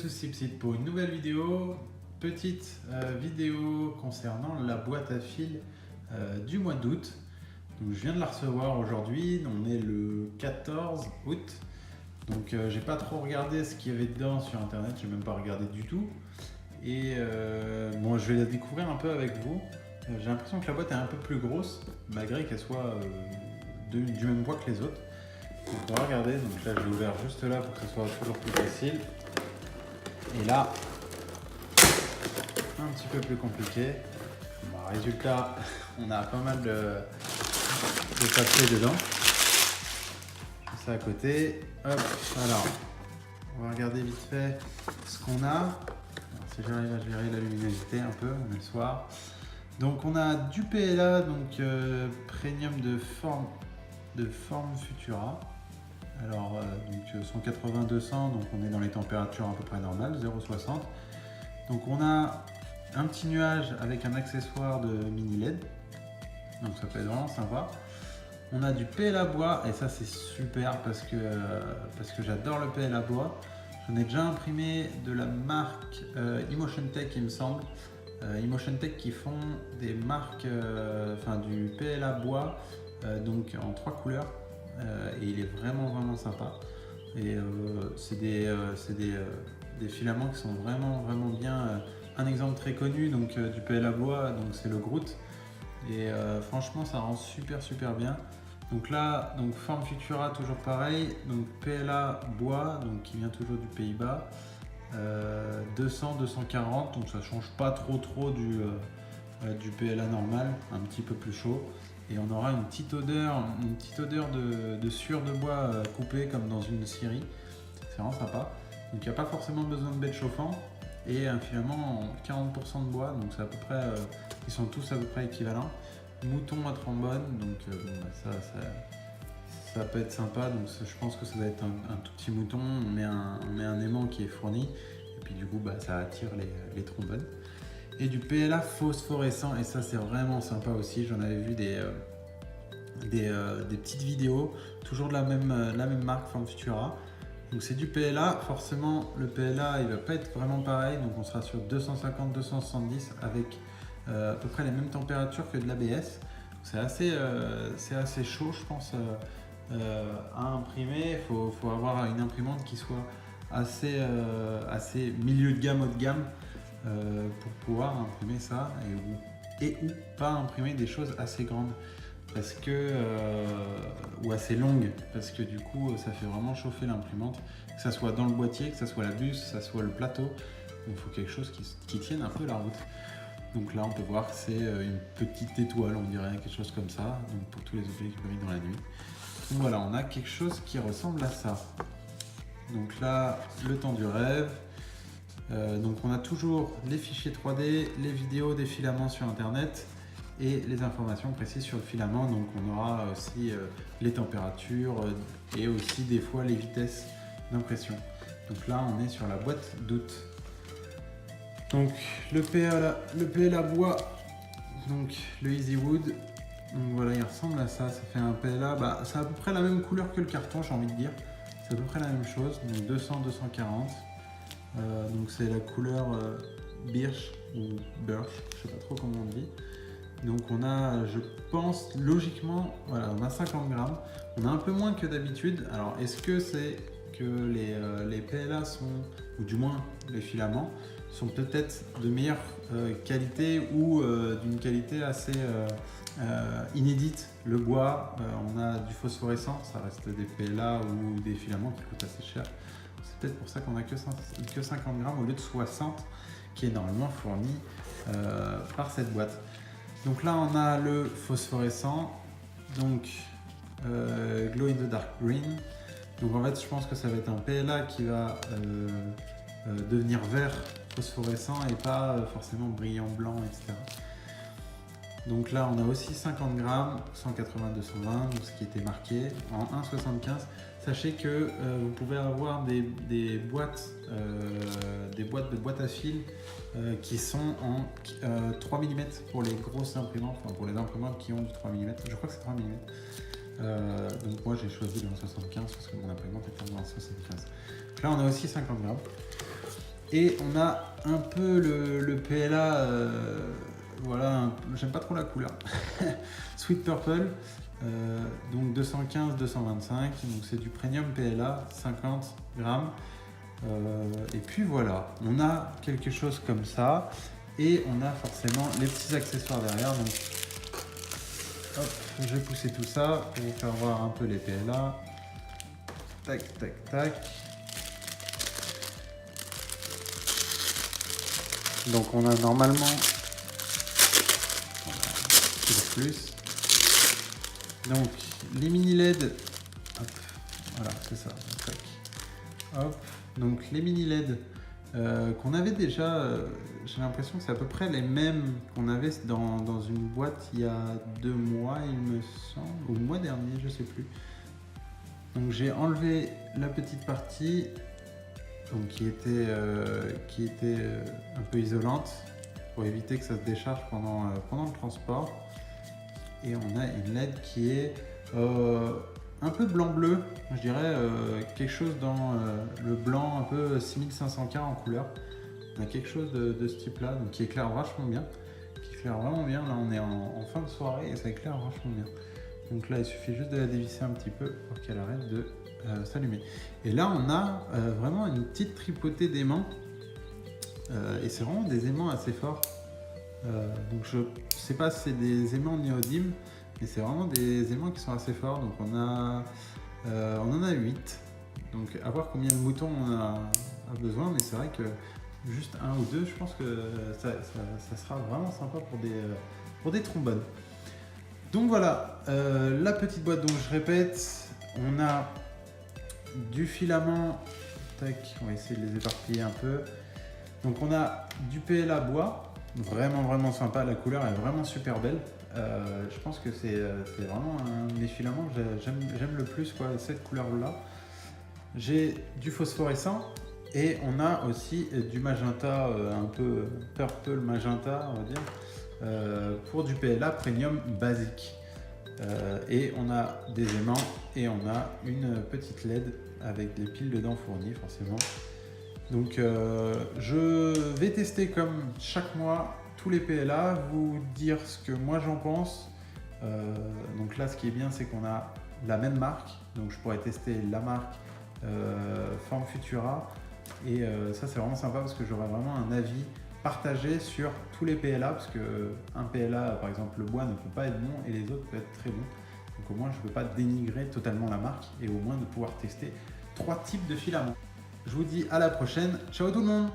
tous, c'est Psy pour une nouvelle vidéo. Petite vidéo concernant la boîte à fil du mois d'août. Donc je viens de la recevoir aujourd'hui, on est le 14 août. Donc j'ai pas trop regardé ce qu'il y avait dedans sur internet, j'ai même pas regardé du tout. Et bon, je vais la découvrir un peu avec vous. J'ai l'impression que la boîte est un peu plus grosse, malgré qu'elle soit du même poids que les autres. Donc on va regarder, donc là je l'ai ouvert juste là pour que ce soit toujours plus facile. Et là, un petit peu plus compliqué. Bon, résultat, on a pas mal de papier dedans. Je mets ça à côté. Hop, alors, on va regarder vite fait ce qu'on a. Alors, si j'arrive à gérer la luminosité un peu, on est le soir. Donc on a du PLA, donc Premium de forme Futura. Alors donc 180-200, donc on est dans les températures à peu près normales, 0,60. Donc on a un petit nuage avec un accessoire de mini LED, donc ça peut être vraiment sympa. On a du PLA bois, et ça c'est super parce que j'adore le PLA bois. J'en ai déjà imprimé de la marque Emotion Tech, il me semble. Emotion Tech qui font des marques, du PLA bois, donc en 3 couleurs. Et il est vraiment sympa. Et c'est des filaments qui sont vraiment bien. Un exemple très connu donc du PLA bois, donc c'est le Groot. Et franchement ça rend super bien. Donc là, donc forme Futura toujours pareil, donc PLA bois, donc qui vient toujours du Pays-Bas. 200-240, donc ça change pas trop du PLA normal, un petit peu plus chaud. Et on aura une petite odeur de sueur de bois coupée comme dans une scierie. C'est vraiment sympa. Donc il n'y a pas forcément besoin de bête chauffant. Et un filament en 40% de bois, donc c'est à peu près, ils sont tous à peu près équivalents. Mouton à trombone, donc ça peut être sympa. Donc je pense que ça va être un tout petit mouton. On met un aimant qui est fourni. Et puis du coup ça attire les trombones. Et du PLA phosphorescent, et ça c'est vraiment sympa aussi. J'en avais vu des petites vidéos, toujours de la même marque, Forme Futura. Donc c'est du PLA, forcément le PLA il va pas être vraiment pareil, donc on sera sur 250-270 avec à peu près les mêmes températures que de l'ABS. C'est assez chaud je pense à imprimer. Il faut avoir une imprimante qui soit assez milieu de gamme, haut de gamme, pour pouvoir imprimer ça et ou pas imprimer des choses assez grandes parce que ou assez longues, parce que du coup ça fait vraiment chauffer l'imprimante, que ça soit dans le boîtier, que ça soit la buse, que ça soit le plateau. Il faut quelque chose qui tienne un peu la route. Donc là on peut voir que c'est une petite étoile, on dirait quelque chose comme ça, donc pour tous les objets qui brillent dans la nuit. Donc voilà, on a quelque chose qui ressemble à ça. Donc là, le temps du rêve. Donc on a toujours les fichiers 3D, les vidéos des filaments sur internet et les informations précises sur le filament. Donc on aura aussi les températures et aussi des fois les vitesses d'impression. Donc là on est sur la boîte d'août. Donc le PLA bois, donc le Easy Wood. Donc voilà, il ressemble à ça, ça fait un PLA, c'est à peu près la même couleur que le carton, j'ai envie de dire. C'est à peu près la même chose, donc 200-240. Donc c'est la couleur birch ou birch, je sais pas trop comment on dit. Donc on a, je pense logiquement, voilà, on a 50 grammes. On a un peu moins que d'habitude. Alors est-ce que c'est que les PLA sont, ou du moins les filaments, sont peut-être de meilleure qualité ou d'une qualité assez inédite. Le bois, on a du phosphorescent, ça reste des PLA ou des filaments qui coûtent assez cher. C'est peut-être pour ça qu'on a que 50 grammes au lieu de 60 qui est normalement fourni par cette boîte. Donc là on a le phosphorescent, donc Glow in the Dark Green. Donc en fait je pense que ça va être un PLA qui va devenir vert phosphorescent et pas forcément brillant blanc, etc. Donc là on a aussi 50 grammes, 180-220, donc ce qui était marqué en 1,75. Sachez que vous pouvez avoir des boîtes de boîtes à fil qui sont en 3 mm pour les grosses imprimantes, enfin pour les imprimantes qui ont du 3 mm. Je crois que c'est 3 mm. Donc moi j'ai choisi le 1,75 parce que mon imprimante est en 1,75. Là on a aussi 50 grammes. Et on a un peu le PLA, voilà, j'aime pas trop la couleur. Sweet Purple, donc 215, 225, donc c'est du premium PLA, 50 grammes. Et puis voilà, on a quelque chose comme ça. Et on a forcément les petits accessoires derrière. Donc, hop, je vais pousser tout ça pour vous faire voir un peu les PLA. Tac, tac, tac. Donc on a normalement plus. Donc les mini LED, hop, voilà, c'est ça. Tac. Hop, donc les mini LED qu'on avait déjà, j'ai l'impression que c'est à peu près les mêmes qu'on avait dans une boîte il y a 2 mois, il me semble, ou le mois dernier, je sais plus. Donc j'ai enlevé la petite partie donc, qui était un peu isolante pour éviter que ça se décharge pendant le transport. Et on a une LED qui est un peu blanc-bleu, je dirais quelque chose dans le blanc un peu 6500K en couleur. On a quelque chose de ce type-là, donc qui éclaire vachement bien, qui éclaire vraiment bien. Là, on est en fin de soirée et ça éclaire vachement bien. Donc là, il suffit juste de la dévisser un petit peu pour qu'elle arrête de s'allumer. Et là, on a vraiment une petite tripotée d'aimants. Et c'est vraiment des aimants assez forts. Donc je sais pas si c'est des aimants néodymes, mais c'est vraiment des aimants qui sont assez forts. Donc on en a 8. Donc à voir combien de moutons on a besoin, mais c'est vrai que juste un ou deux, je pense que ça sera vraiment sympa pour des trombones. Donc voilà, la petite boîte, donc je répète, on a du filament, tac, on va essayer de les éparpiller un peu. Donc on a du PLA bois, vraiment sympa, la couleur est vraiment super belle. Je pense que c'est vraiment un des filaments que j'aime le plus, quoi, cette couleur-là. J'ai du phosphorescent et on a aussi du magenta, un peu purple magenta, on va dire, pour du PLA premium basique. Et on a des aimants et on a une petite LED avec des piles dedans fournies forcément. Donc je vais tester comme chaque mois tous les PLA, vous dire ce que moi j'en pense. Donc là ce qui est bien c'est qu'on a la même marque, donc je pourrais tester la marque Form Futura et ça c'est vraiment sympa parce que j'aurai vraiment un avis partagé sur tous les PLA parce que un PLA par exemple le bois ne peut pas être bon et les autres peuvent être très bons. Donc au moins je ne peux pas dénigrer totalement la marque et au moins de pouvoir tester 3 types de filaments. Je vous dis à la prochaine, ciao tout le monde!